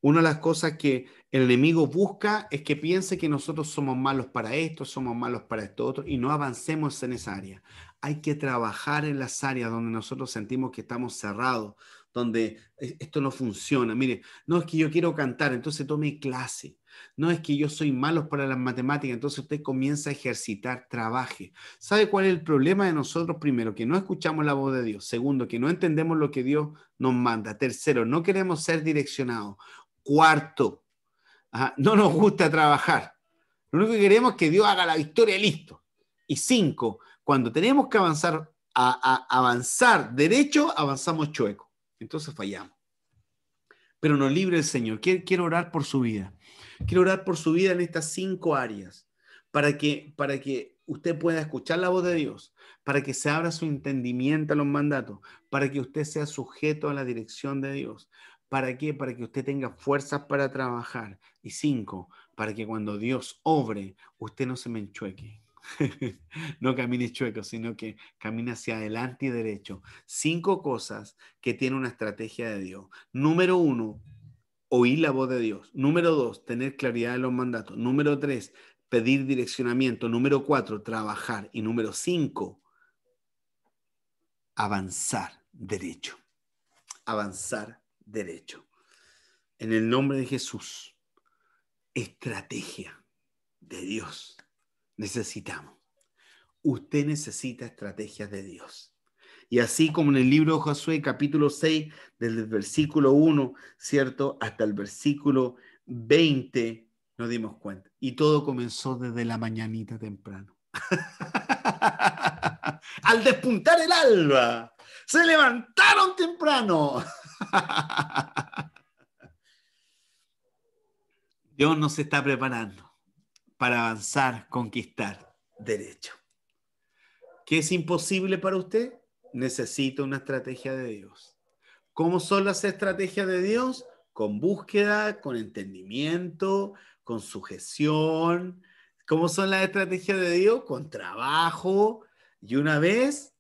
Speaker 1: Una de las cosas que el enemigo busca es que piense que nosotros somos malos para esto, somos malos para esto otro, y no avancemos en esa área. Hay que trabajar en las áreas donde nosotros sentimos que estamos cerrados, donde esto no funciona. Mire, no es que yo quiero cantar, entonces tome clase. No es que yo soy malo para las matemáticas, entonces usted comienza a ejercitar, trabaje. ¿Sabe cuál es el problema de nosotros? Primero, que no escuchamos la voz de Dios. Segundo, que no entendemos lo que Dios nos manda. Tercero, no queremos ser direccionados. Cuarto, no nos gusta trabajar. Lo único que queremos es que Dios haga la victoria y listo. Y cinco, cuando tenemos que avanzar, avanzar derecho, avanzamos chueco. Entonces fallamos. Pero nos libre el Señor. Quiero orar por su vida. Quiero orar por su vida en estas 5 áreas para que usted pueda escuchar la voz de Dios, para que se abra su entendimiento a los mandatos, para que usted sea sujeto a la dirección de Dios. ¿Para qué? Para que usted tenga fuerzas para trabajar. Y 5, para que cuando Dios obre, usted no se me enchueque. No camine chueco, sino que camine hacia adelante y derecho. 5 cosas que tiene una estrategia de Dios. Número 1, oír la voz de Dios. Número 2, tener claridad de los mandatos. Número 3, pedir direccionamiento. Número 4, trabajar. Y número 5, avanzar derecho. Avanzar derecho. En el nombre de Jesús, estrategia de Dios necesitamos. Usted necesita estrategias de Dios. Y así como en el libro de Josué, capítulo 6, desde el versículo 1, ¿cierto? Hasta el versículo 20, nos dimos cuenta. Y todo comenzó desde la mañanita temprano. Al despuntar el alba, se levantaron temprano. Dios nos está preparando para avanzar, conquistar derecho. ¿Qué es imposible para usted? Necesita una estrategia de Dios. ¿Cómo son las estrategias de Dios? Con búsqueda, con entendimiento, con sujeción. ¿Cómo son las estrategias de Dios? Con trabajo y una vez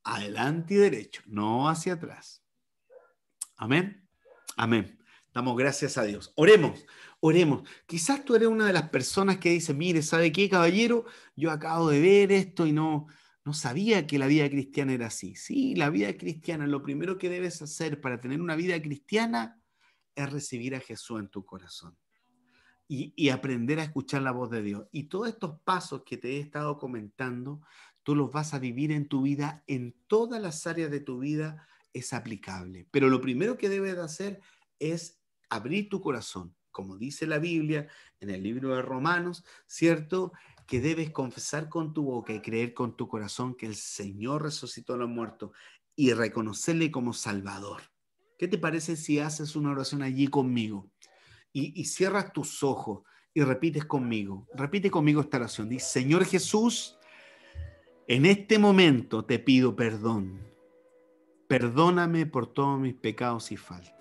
Speaker 1: adelante y derecho, no hacia atrás. Amén. Amén. Damos gracias a Dios. Oremos, oremos. Quizás tú eres una de las personas que dice, mire, ¿sabe qué, caballero? Yo acabo de ver esto y no sabía que la vida cristiana era así. Sí, la vida cristiana, lo primero que debes hacer para tener una vida cristiana es recibir a Jesús en tu corazón y aprender a escuchar la voz de Dios. Y todos estos pasos que te he estado comentando, tú los vas a vivir en tu vida, en todas las áreas de tu vida es aplicable. Pero lo primero que debes de hacer es abrir tu corazón, como dice la Biblia en el libro de Romanos, ¿cierto? Que debes confesar con tu boca y creer con tu corazón que el Señor resucitó a los muertos y reconocerle como Salvador. ¿Qué te parece si haces una oración allí conmigo? Y cierras tus ojos y repites conmigo. Repite conmigo esta oración. Dice, Señor Jesús, en este momento te pido perdón. Perdóname por todos mis pecados y faltas.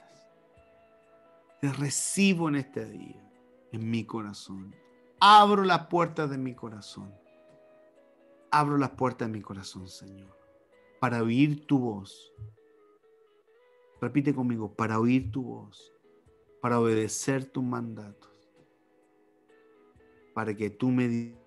Speaker 1: Te recibo en este día, en mi corazón. Abro las puertas de mi corazón. Abro las puertas de mi corazón, Señor, para oír tu voz. Repite conmigo, para oír tu voz, para obedecer tus mandatos, para que tú me digas.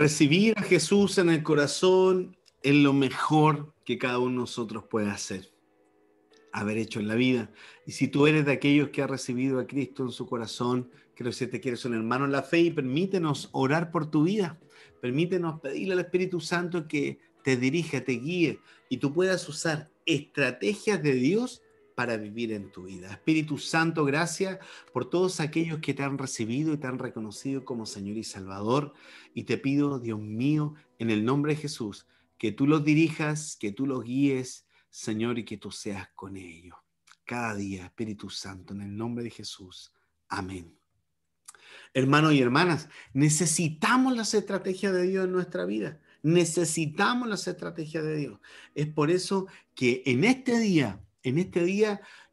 Speaker 1: Recibir a Jesús en el corazón es lo mejor que cada uno de nosotros puede haber hecho en la vida. Y si tú eres de aquellos que ha recibido a Cristo en su corazón, quiero decirte que eres un hermano en la fe y permítenos orar por tu vida. Permítenos pedirle al Espíritu Santo que te dirija, te guíe y tú puedas usar estrategias de Dios para vivir en tu vida. Espíritu Santo, gracias por todos aquellos que te han recibido y te han reconocido como Señor y Salvador. Y te pido, Dios mío, en el nombre de Jesús, que tú los dirijas, que tú los guíes, Señor, y que tú seas con ellos. Cada día, Espíritu Santo, en el nombre de Jesús. Amén. Hermanos y hermanas, necesitamos las estrategias de Dios en nuestra vida. Necesitamos las estrategias de Dios. Es por eso que en este día,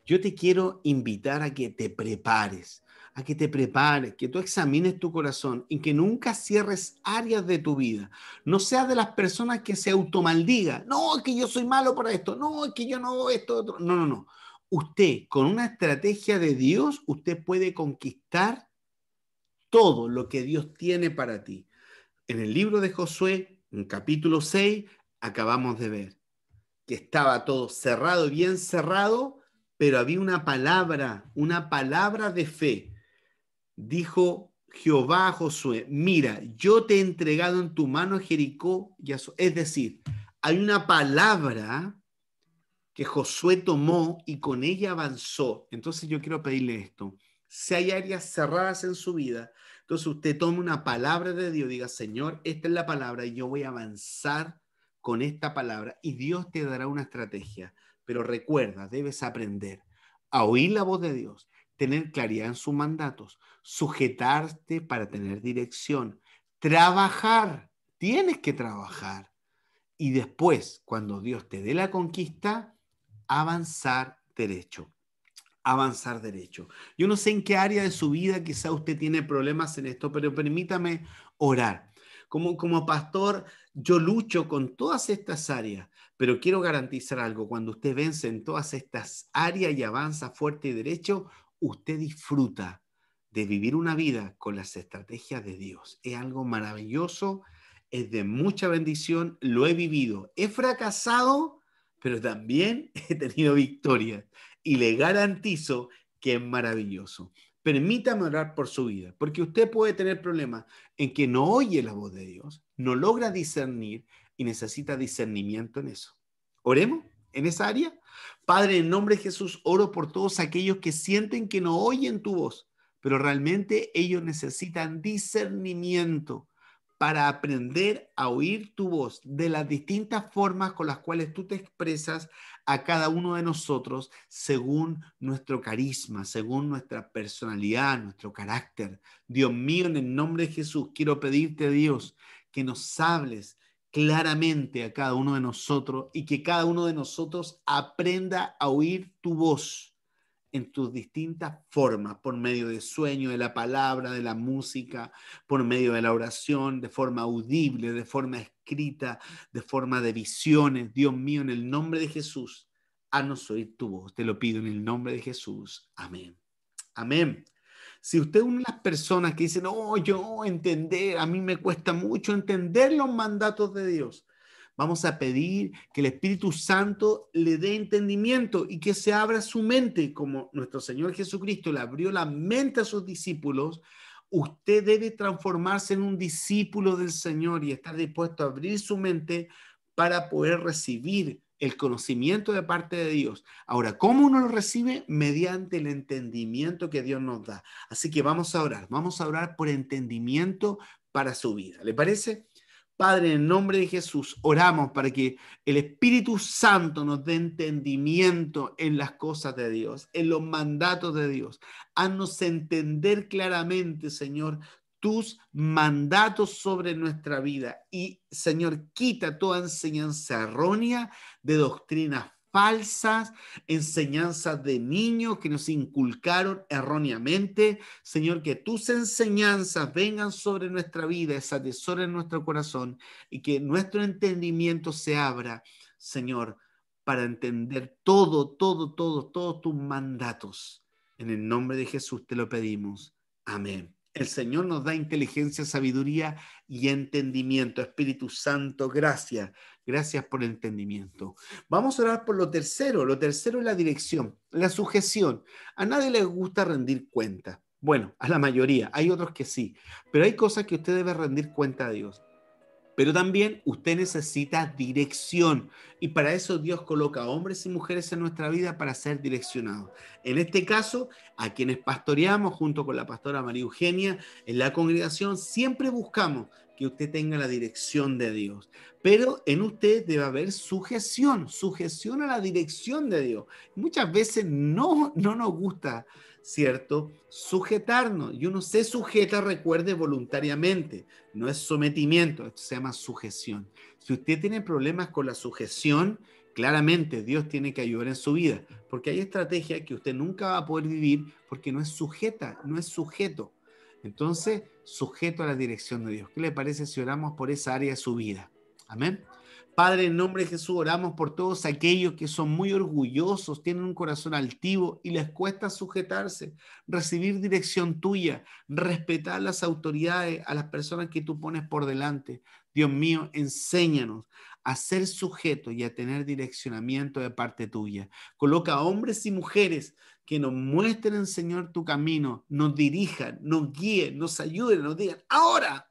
Speaker 1: yo te quiero invitar a que te prepares, que tú examines tu corazón y que nunca cierres áreas de tu vida. No seas de las personas que se automaldiga. No, es que yo soy malo para esto. No, es que yo no hago esto, otro. No, no, no. Usted, con una estrategia de Dios, usted puede conquistar todo lo que Dios tiene para ti. En el libro de Josué, en capítulo 6, acabamos de ver que estaba todo cerrado, bien cerrado, pero había una palabra de fe. Dijo Jehová a Josué, mira, yo te he entregado en tu mano Jericó, es decir, hay una palabra que Josué tomó y con ella avanzó. Entonces yo quiero pedirle esto. Si hay áreas cerradas en su vida, entonces usted tome una palabra de Dios, diga, Señor, esta es la palabra y yo voy a avanzar con esta palabra y Dios te dará una estrategia. Pero recuerda, debes aprender a oír la voz de Dios, tener claridad en sus mandatos, sujetarte para tener dirección, trabajar, tienes que trabajar. Y después, cuando Dios te dé la conquista, avanzar derecho. Avanzar derecho. Yo no sé en qué área de su vida quizá usted tiene problemas en esto, pero permítame orar. Como pastor, yo lucho con todas estas áreas, pero quiero garantizar algo. Cuando usted vence en todas estas áreas y avanza fuerte y derecho, usted disfruta de vivir una vida con las estrategias de Dios. Es algo maravilloso, es de mucha bendición, lo he vivido. He fracasado, pero también he tenido victorias y le garantizo que es maravilloso. Permítame orar por su vida, porque usted puede tener problemas en que no oye la voz de Dios, no logra discernir y necesita discernimiento en eso. Oremos en esa área. Padre, en nombre de Jesús, oro por todos aquellos que sienten que no oyen tu voz, pero realmente ellos necesitan discernimiento para aprender a oír tu voz de las distintas formas con las cuales tú te expresas a cada uno de nosotros según nuestro carisma, según nuestra personalidad, nuestro carácter. Dios mío, en el nombre de Jesús, quiero pedirte, Dios, que nos hables claramente a cada uno de nosotros y que cada uno de nosotros aprenda a oír tu voz en tus distintas formas, por medio de sueño, de la palabra, de la música, por medio de la oración, de forma audible, de forma escrita, de forma de visiones. Dios mío, en el nombre de Jesús, haznos oír tu voz. Te lo pido en el nombre de Jesús. Amén. Amén. Si usted es una de las personas que dice, no, yo entender, a mí me cuesta mucho entender los mandatos de Dios, vamos a pedir que el Espíritu Santo le dé entendimiento y que se abra su mente, como nuestro Señor Jesucristo le abrió la mente a sus discípulos. Usted debe transformarse en un discípulo del Señor y estar dispuesto a abrir su mente para poder recibir el conocimiento de parte de Dios. Ahora, ¿cómo uno lo recibe? Mediante el entendimiento que Dios nos da. Así que vamos a orar por entendimiento para su vida. ¿Le parece? Padre, en nombre de Jesús, oramos para que el Espíritu Santo nos dé entendimiento en las cosas de Dios, en los mandatos de Dios. Haznos entender claramente, Señor, tus mandatos sobre nuestra vida. Y, Señor, quita toda enseñanza errónea de doctrinas falsas, enseñanzas de niños que nos inculcaron erróneamente. Señor, que tus enseñanzas vengan sobre nuestra vida, se atesoren en nuestro corazón y que nuestro entendimiento se abra, Señor, para entender todos tus mandatos. En el nombre de Jesús te lo pedimos. Amén El Señor nos da inteligencia, sabiduría y entendimiento. Espíritu Santo, gracias. Gracias por el entendimiento. Vamos a orar por lo tercero. Lo tercero es la dirección, la sujeción. A nadie le gusta rendir cuenta. Bueno, a la mayoría. Hay otros que sí. Pero hay cosas que usted debe rendir cuenta a Dios. Pero también usted necesita dirección y para eso Dios coloca hombres y mujeres en nuestra vida para ser direccionados. En este caso, a quienes pastoreamos junto con la pastora María Eugenia en la congregación, siempre buscamos que usted tenga la dirección de Dios. Pero en usted debe haber sujeción a la dirección de Dios. Muchas veces no nos gusta, ¿cierto? Sujetarnos. Y uno se sujeta, recuerde, voluntariamente. No es sometimiento, esto se llama sujeción. Si usted tiene problemas con la sujeción, claramente Dios tiene que ayudar en su vida, porque hay estrategias que usted nunca va a poder vivir porque no es sujeta, no es sujeto. Entonces, sujeto a la dirección de Dios. ¿Qué le parece si oramos por esa área de su vida? Amén. Padre, en nombre de Jesús, oramos por todos aquellos que son muy orgullosos, tienen un corazón altivo y les cuesta sujetarse, recibir dirección tuya, respetar las autoridades, a las personas que tú pones por delante. Dios mío, enséñanos a ser sujetos y a tener direccionamiento de parte tuya. Coloca hombres y mujeres que nos muestren, Señor, tu camino, nos dirijan, nos guíen, nos ayuden, nos digan, ahora,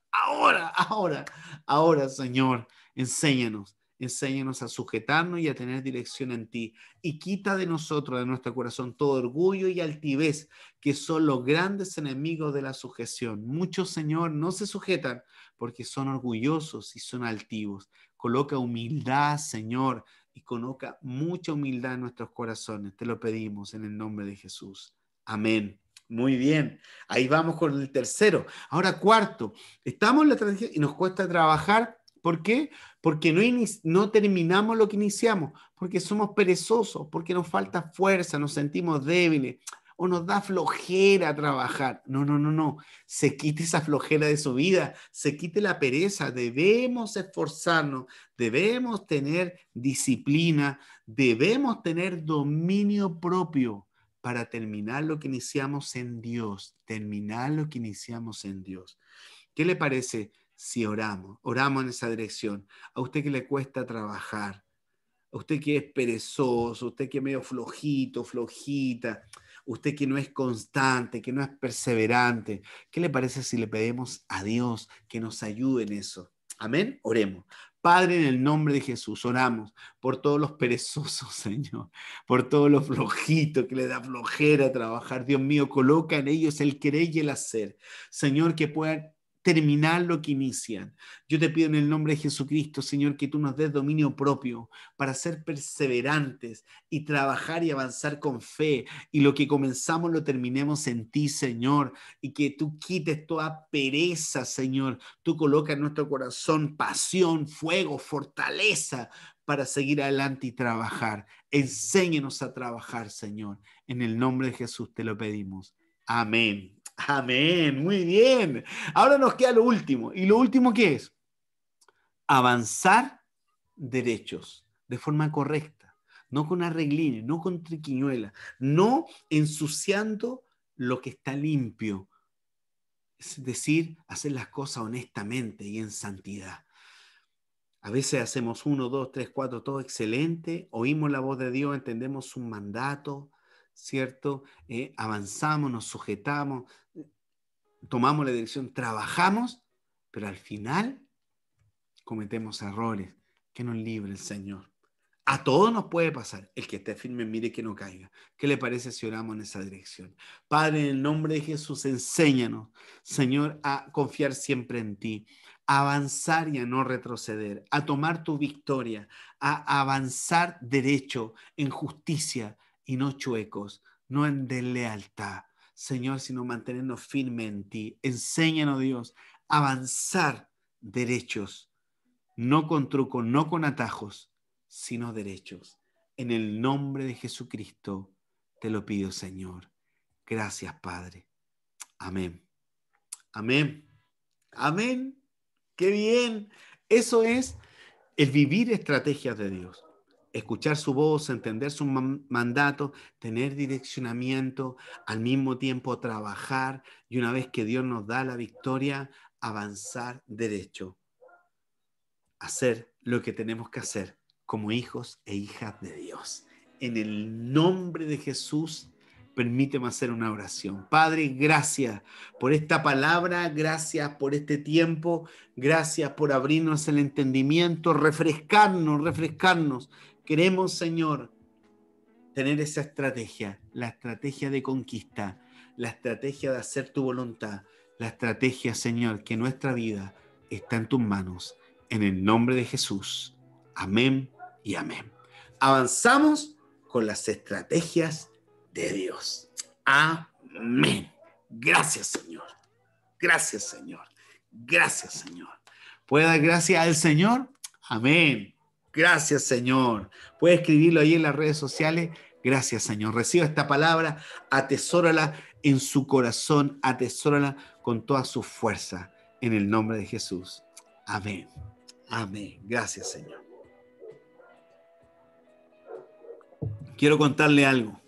Speaker 1: Señor, enséñanos. Enséñanos a sujetarnos y a tener dirección en ti. Y quita de nosotros, de nuestro corazón, todo orgullo y altivez, que son los grandes enemigos de la sujeción. Muchos, Señor, no se sujetan porque son orgullosos y son altivos. Coloca humildad, Señor, y coloca mucha humildad en nuestros corazones. Te lo pedimos en el nombre de Jesús. Amén. Muy bien. Ahí vamos con el tercero. Ahora, cuarto. Estamos en la transición y nos cuesta trabajar. ¿Por qué? Porque no terminamos lo que iniciamos, porque somos perezosos, porque nos falta fuerza, nos sentimos débiles o nos da flojera trabajar. No. Se quite esa flojera de su vida, se quite la pereza. Debemos esforzarnos, debemos tener disciplina, debemos tener dominio propio para terminar lo que iniciamos en Dios, terminar lo que iniciamos en Dios. ¿Qué le parece si oramos en esa dirección? A usted que le cuesta trabajar, a usted que es perezoso, a usted que es medio flojito, flojita, usted que no es constante, que no es perseverante, ¿qué le parece si le pedimos a Dios que nos ayude en eso? Amén, oremos. Padre, en el nombre de Jesús, oramos por todos los perezosos, Señor, por todos los flojitos que le da flojera trabajar. Dios mío, coloca en ellos el querer y el hacer. Señor, que puedan terminar lo que inician. Yo te pido en el nombre de Jesucristo, Señor, que tú nos des dominio propio para ser perseverantes y trabajar y avanzar con fe. Y lo que comenzamos lo terminemos en ti, Señor. Y que tú quites toda pereza, Señor. Tú colocas en nuestro corazón pasión, fuego, fortaleza para seguir adelante y trabajar. Enséñanos a trabajar, Señor. En el nombre de Jesús te lo pedimos. Amén. Amén, muy bien. Ahora nos queda lo último. ¿Y lo último qué es? Avanzar derechos de forma correcta, no con arreglines, no con triquiñuelas, no ensuciando lo que está limpio. Es decir, hacer las cosas honestamente y en santidad. A veces hacemos 1, 2, 3, 4, todo excelente, oímos la voz de Dios, entendemos un mandato, ¿cierto? Avanzamos, nos sujetamos, tomamos la dirección, trabajamos, pero al final cometemos errores. Que nos libre el Señor. A todos nos puede pasar. El que esté firme, mire que no caiga. ¿Qué le parece si oramos en esa dirección? Padre, en el nombre de Jesús, enséñanos, Señor, a confiar siempre en ti, a avanzar y a no retroceder, a tomar tu victoria, a avanzar derecho, en justicia y no chuecos, no en deslealtad. Señor, sino mantenernos firmes en ti. Enséñanos, Dios, a avanzar derechos, no con trucos, no con atajos, sino derechos. En el nombre de Jesucristo te lo pido, Señor. Gracias, Padre. Amén. Amén. Amén. Qué bien. Eso es el vivir estrategias de Dios. escuchar su voz, entender su mandato, tener direccionamiento, al mismo tiempo trabajar y una vez que Dios nos da la victoria, avanzar derecho, hacer lo que tenemos que hacer como hijos e hijas de Dios. En el nombre de Jesús, permíteme hacer una oración. Padre, gracias por esta palabra, gracias por este tiempo, gracias por abrirnos el entendimiento, refrescarnos. Queremos, Señor, tener esa estrategia, la estrategia de conquista, la estrategia de hacer tu voluntad, la estrategia, Señor, que nuestra vida está en tus manos. En el nombre de Jesús. Amén y amén. Avanzamos con las estrategias de Dios. Amén. Gracias, Señor. Gracias, Señor. Gracias, Señor. ¿Puede dar gracias al Señor? Amén. Gracias, Señor. Puede escribirlo ahí en las redes sociales. Gracias, Señor. Reciba esta palabra, atesórala en su corazón, atesórala con toda su fuerza, en el nombre de Jesús. Amén. Amén. Gracias, Señor. Quiero contarle algo.